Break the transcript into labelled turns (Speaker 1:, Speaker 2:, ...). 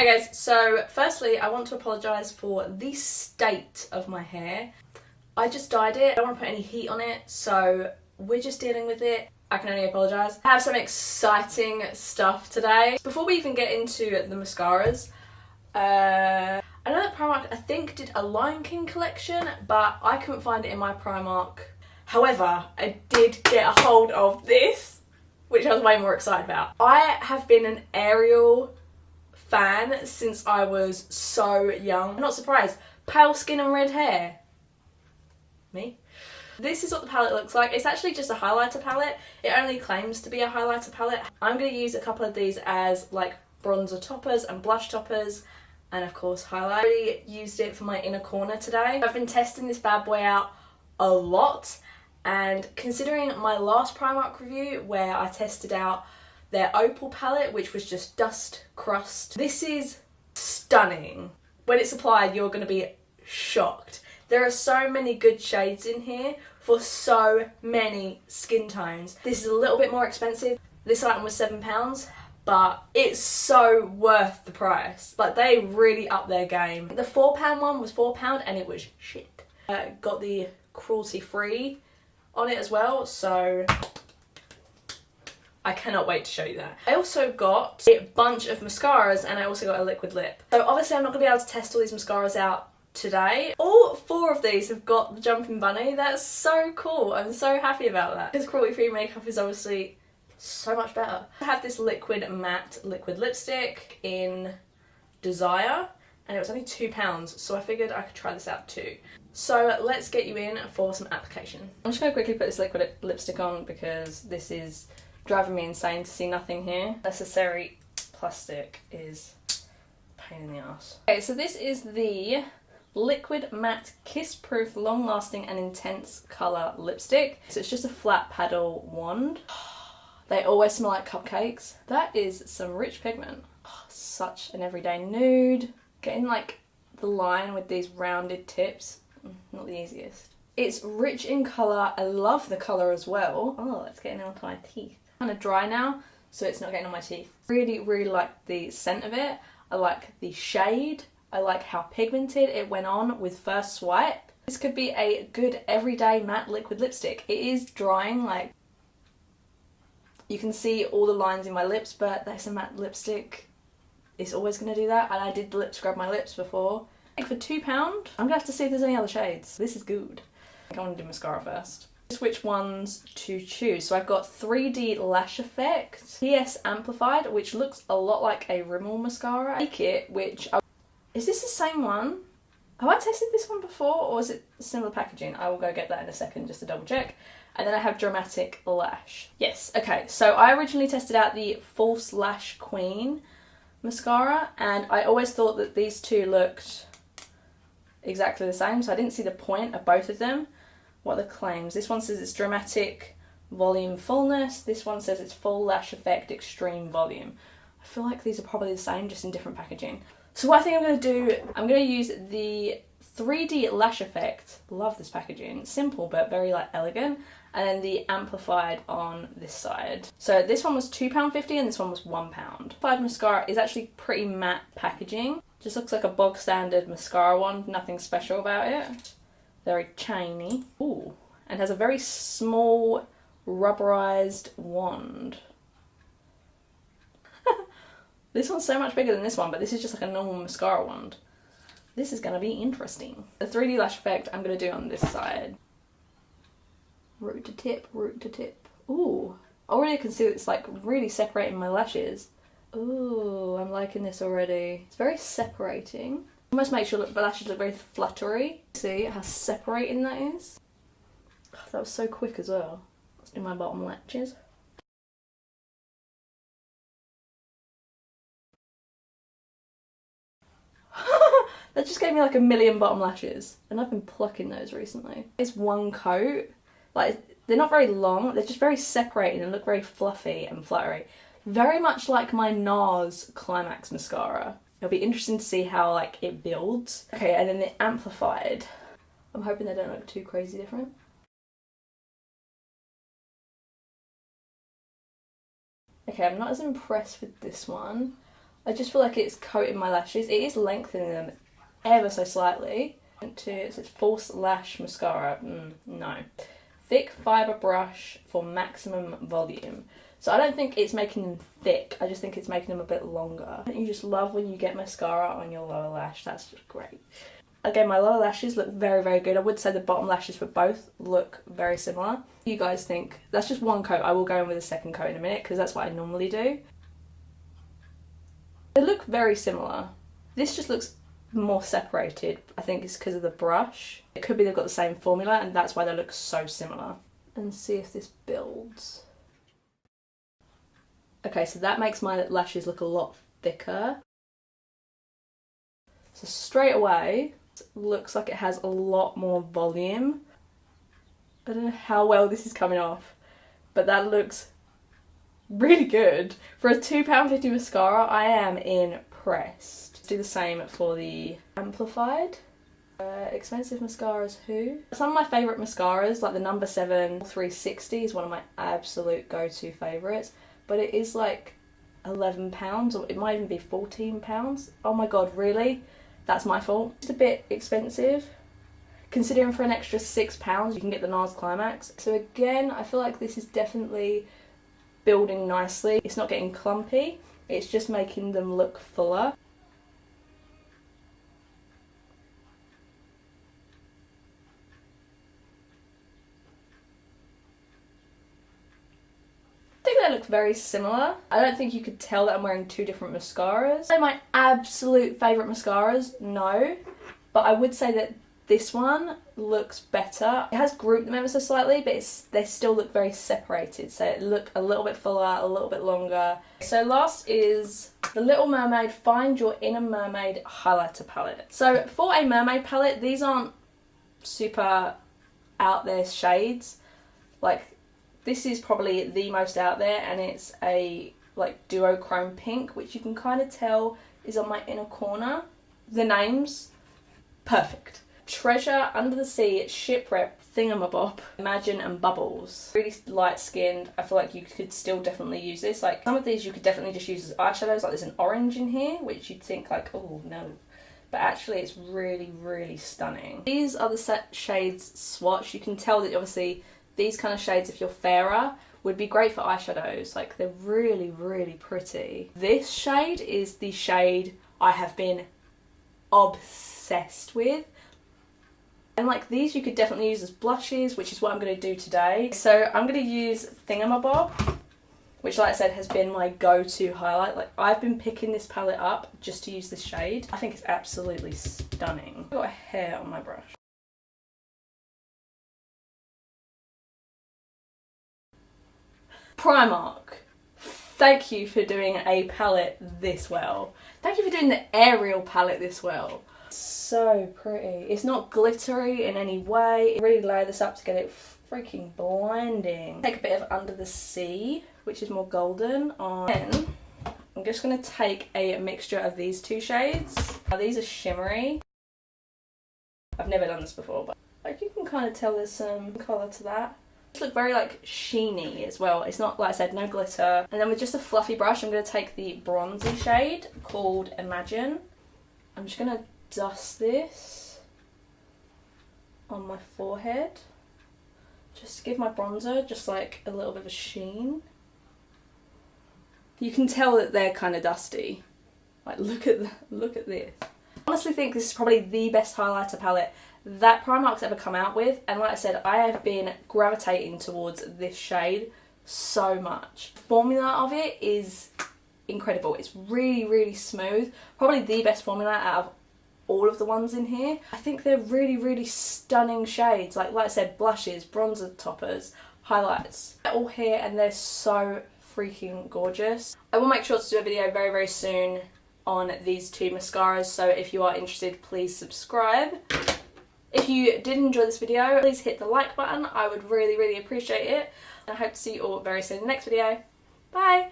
Speaker 1: Hi guys, so firstly I want to apologise for the state of my hair. I just dyed it, I don't want to put any heat on it, so we're just dealing with it. I can only apologise. I have some exciting stuff today. Before we even get into the mascaras, I know that Primark I think did a Lion King collection, but I couldn't find it in my Primark. However, I did get a hold of this, which I was way more excited about. I have been an Ariel fan since I was so young. I'm not surprised. Pale skin and red hair. Me? This is what the palette looks like. It's actually just a highlighter palette. It only claims to be a highlighter palette. I'm going to use a couple of these as like bronzer toppers and blush toppers, and of course highlight. I already used it for my inner corner today. I've been testing this bad boy out a lot, and considering my last Primark review where I tested out their opal palette, which was just dust crust, this is stunning. When it's applied, you're going to be shocked. There are so many good shades in here for so many skin tones. This is a little bit more expensive. This item was £7, but it's so worth the price. Like, they really upped their game. The £4 one was £4 and it was shit. Got the cruelty free on it as well, so I cannot wait to show you that. I also got a bunch of mascaras and I also got a liquid lip. So obviously I'm not going to be able to test all these mascaras out today. All 4 of these have got the jumping bunny. That's so cool. I'm so happy about that. Because cruelty free makeup is obviously so much better. I have this liquid matte liquid lipstick in Desire and it was only £2, so I figured I could try this out too. So let's get you in for some application. I'm just going to quickly put this liquid lipstick on because this is driving me insane to see nothing here. Necessary plastic is a pain in the ass. Okay, so this is the Liquid Matte Kissproof Long Lasting and Intense Colour Lipstick. So it's just a flat paddle wand. They always smell like cupcakes. That is some rich pigment. Such an everyday nude. Getting like the line with these rounded tips, not the easiest. It's rich in colour. I love the colour as well. Oh, it's getting onto my teeth. Kind of dry now, so it's not getting on my teeth. Really like the scent of it. I like the shade. I like how pigmented it went on with first swipe. This could be a good everyday matte liquid lipstick. It is drying, like you can see all the lines in my lips, but that's a matte lipstick. It's always going to do that, and I did lip scrub my lips before. I think for £2, I'm going to have to see if there's any other shades. This is good. I think I want to do mascara first. Which ones to choose. So I've got 3D Lash Effect, PS Amplified, which looks a lot like a Rimmel mascara. Make It, which is this the same one? Have I tested this one before, or is it similar packaging? I will go get that in a second just to double check. And then I have Dramatic Lash. Yes, okay, so I originally tested out the False Lash Queen mascara, and I always thought that these two looked exactly the same, so I didn't see the point of both of them. What are the claims? This one says it's Dramatic Volume Fullness. This one says it's Full Lash Effect Extreme Volume. I feel like these are probably the same, just in different packaging. So what I think I'm going to do, I'm going to use the 3D Lash Effect. Love this packaging. Simple but very like elegant. And then the Amplified on this side. So this one was £2.50 and this one was £1. Amplified mascara is actually pretty matte packaging. Just looks like a bog standard mascara wand. Nothing special about it. Very shiny. Ooh, and has a very small rubberized wand. This one's so much bigger than this one, but this is just like a normal mascara wand. This is going to be interesting. The 3D Lash Effect I'm going to do on this side. Root to tip, root to tip. Ooh, already I can see that it's like really separating my lashes. Ooh, I'm liking this already. It's very separating. Almost makes your lashes look very fluttery. See how separating that is? Oh, that was so quick as well. Let's do my bottom lashes. That just gave me like a million bottom lashes, and I've been plucking those recently. It's one coat. Like, they're not very long, they're just very separating and look very fluffy and fluttery. Very much like my NARS Climax mascara. It'll be interesting to see how like it builds. Okay, and then the Amplified. I'm hoping they don't look too crazy different. Okay, I'm not as impressed with this one. I just feel like it's coating my lashes. It is lengthening them ever so slightly. It says False Lash Mascara. No. Thick fibre brush for maximum volume. So I don't think it's making them thick. I just think it's making them a bit longer. You just love when you get mascara on your lower lash. That's just great. Again, my lower lashes look very, very good. I would say the bottom lashes for both look very similar. You guys think, that's just one coat. I will go in with a second coat in a minute because that's what I normally do. They look very similar. This just looks more separated. I think it's because of the brush. It could be they've got the same formula and that's why they look so similar. And see if this builds. Okay, so that makes my lashes look a lot thicker. So straight away, it looks like it has a lot more volume. I don't know how well this is coming off, but that looks really good. For a £2.50 mascara, I am impressed. Do the same for the amplified. Expensive mascaras who? Some of my favourite mascaras, like the number 7 360 is one of my absolute go-to favourites, but it is like £11 or it might even be £14. Oh my god, really? That's my fault. It's a bit expensive. Considering for an extra £6 you can get the NARS Climax. So again, I feel like this is definitely building nicely. It's not getting clumpy, it's just making them look fuller. They look very similar. I don't think you could tell that I'm wearing two different mascaras. Are they my absolute favourite mascaras? No. But I would say that this one looks better. It has grouped them ever so slightly, but they still look very separated. So it look a little bit fuller, a little bit longer. So last is the Little Mermaid Find Your Inner Mermaid Highlighter Palette. So for a mermaid palette, these aren't super out there shades. Like, this is probably the most out there, and it's a like duochrome pink, which you can kind of tell is on my inner corner. The names, perfect. Treasure, Under the Sea, Shipwreck, Thingamabob, Imagine and Bubbles. Really light skinned. I feel like you could still definitely use this. Like some of these you could definitely just use as eyeshadows. Like there's an orange in here, which you'd think like, oh no. But actually it's really, really stunning. These are the set shades swatch. You can tell that obviously these kind of shades, if you're fairer, would be great for eyeshadows. Like they're really, really pretty. This shade is the shade I have been obsessed with. And like these you could definitely use as blushes, which is what I'm going to do today. So I'm going to use Thingamabob, which like I said has been my go-to highlight. Like I've been picking this palette up just to use this shade. I think it's absolutely stunning. I've got a hair on my brush. Primark, thank you for doing a palette this well. Thank you for doing the Ariel palette this well. So pretty. It's not glittery in any way. Really layer this up to get it freaking blinding. Take a bit of Under the Sea, which is more golden on. Then I'm just going to take a mixture of these two shades. Now these are shimmery. I've never done this before, but like you can kind of tell there's some colour to that. Look very like sheeny as well. It's not, like I said, no glitter. And then with just a fluffy brush, I'm going to take the bronzy shade called Imagine. I'm just going to dust this on my forehead just to give my bronzer just like a little bit of a sheen. You can tell that they're kind of dusty. Like look at this. I honestly think this is probably the best highlighter palette that Primark's ever come out with, and like I said, I have been gravitating towards this shade so much. The formula of it is incredible. It's really, really smooth. Probably the best formula out of all of the ones in here. I think they're really, really stunning shades. Like I said, blushes, bronzer toppers, highlights. They're all here and they're so freaking gorgeous. I will make sure to do a video very, very soon on these two mascaras, so if you are interested, please subscribe. If you did enjoy this video, please hit the like button. I would really, really appreciate it. And I hope to see you all very soon in the next video. Bye!